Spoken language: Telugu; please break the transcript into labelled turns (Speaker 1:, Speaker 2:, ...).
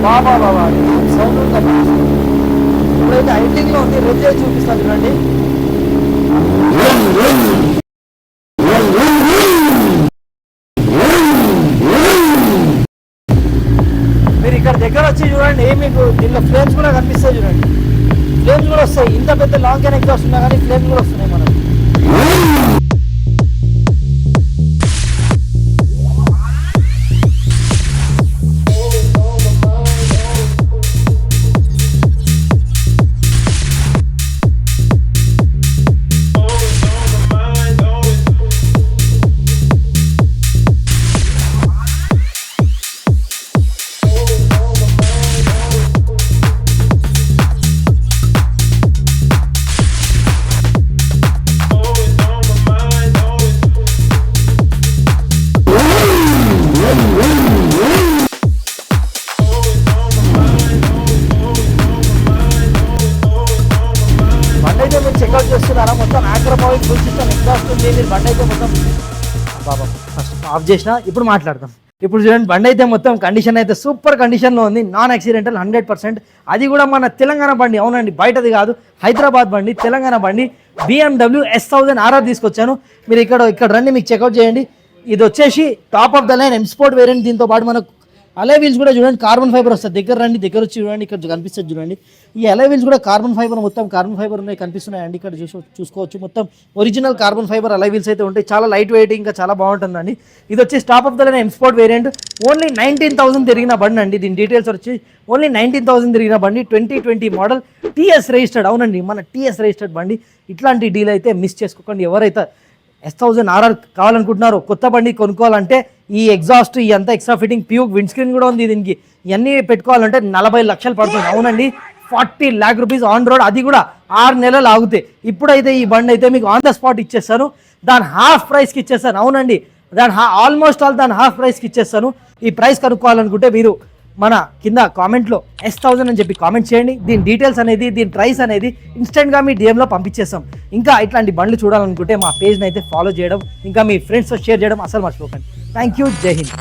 Speaker 1: బాబా బాబా సౌండ్ ఉంటుంది. ఇప్పుడైతే ఐటింగ్లో ఉంది, రెడ్ చేసి చూపిస్తాను చూడండి. మీరు ఇక్కడ దగ్గర వచ్చి చూడండి, మీకు దీనిలో ఫ్లేమ్స్ కూడా కనిపిస్తాయి చూడండి. ఫ్లేమ్స్ కూడా వస్తాయి. ఇంత పెద్ద లాంగ్ క్యాన్ ఎగ్జాస్ట్ ఉన్నా కానీ ఫ్లేమ్స్ కూడా వస్తున్నాయి మనకు. చెక్అవుట్ చేస్తున్నారా? మొత్తం ఆక్రోబావిక్ ఫుల్ సిస్టమ్ ఎగ్జాస్ట్ ఉంది. మీరు బండి అయితే మొత్తం బాబా ఫస్ట్ ఆఫ్ చేసిన. ఇప్పుడు మాట్లాడదాం. ఇప్పుడు చూడండి, బండి అయితే మొత్తం కండిషన్ అయితే సూపర్ కండిషన్లో ఉంది. Non accidental 100%. అది కూడా మన తెలంగాణ బండి. అవునండి, బయటది కాదు, హైదరాబాద్ బండి, తెలంగాణ బండి. BMW S1000 RR తీసుకొచ్చాను. మీరు ఇక్కడ రండి, మీకు చెక్అవుట్ చేయండి. ఇది వచ్చేసి top of the line M Sport variant. దీంతో పాటు మనకు అలై వీల్స్ కూడా చూడండి, కార్బన్ ఫైబర్ వస్తుంది. దగ్గర రండి, దగ్గర వచ్చి చూడండి, ఇక్కడ కనిపిస్తుంది చూడండి. ఈ అలై వీల్స్ కూడా కార్బన్ ఫైబర్, మొత్తం కార్బన్ ఫైబర్ ఉన్నాయి, కనిపిస్తున్నాయండి. ఇక్కడ చూసుకోవచ్చు, మొత్తం ఒరిజినల్ కార్బన్ ఫైబర్ అలై వీల్స్ అయితే ఉంటాయి. చాలా లైట్ వెయిట్, ఇంకా చాలా బాగుంటుందండి. ఇది వచ్చి top of the line M Sport variant. Only 19,000 తిరిగిన బండి అండి. దీని డీటెయిల్స్ వచ్చి ఓన్లీ 19,000 తిరిగిన బండి. 2020 మోడల్, TS రిజిస్టర్డ్. అవునండి, మన TS రిజిస్టర్డ్ బండి. ఇట్లాంటి డీల్ అయితే మిస్ చేసుకోకండి. ఎవరైతే S1000 RR కావాలనుకుంటున్నారో, కొత్త బండి కొనుక్కోవాలంటే ఈ ఎగ్జాస్ట్, ఈ అంతా extra fitting, puke wind screen కూడా ఉంది దీనికి. ఇవన్నీ పెట్టుకోవాలంటే 40 లక్షలు పడుతుంది. అవునండి, 40 lakh rupees ఆన్ రోడ్. అది కూడా 6 నెలలు ఆగుతాయి. ఇప్పుడైతే ఈ బండి అయితే మీకు ఆన్ ద స్పాట్ ఇచ్చేస్తాను, దాని హాఫ్ ప్రైస్కి ఇచ్చేస్తాను. అవునండి, ఆల్మోస్ట్ ఆల్ దాని హాఫ్ ప్రైస్కి ఇచ్చేస్తాను. ఈ ప్రైస్ కనుక్కోవాలనుకుంటే మీరు మన కింద కామెంట్లో S1000 అని చెప్పి కామెంట్ చేయండి. దీని డీటెయిల్స్ అనేది, దీని ప్రైస్ అనేది ఇన్స్టెంట్గా మీ DMలో పంపించేస్తాం. ఇంకా ఇట్లాంటి బండ్లు చూడాలనుకుంటే మా పేజ్ని అయితే ఫాలో చేయడం, ఇంకా మీ ఫ్రెండ్స్తో షేర్ చేయడం అసలు మర్చిపోకండి. థ్యాంక్ యూ, జై హింద్.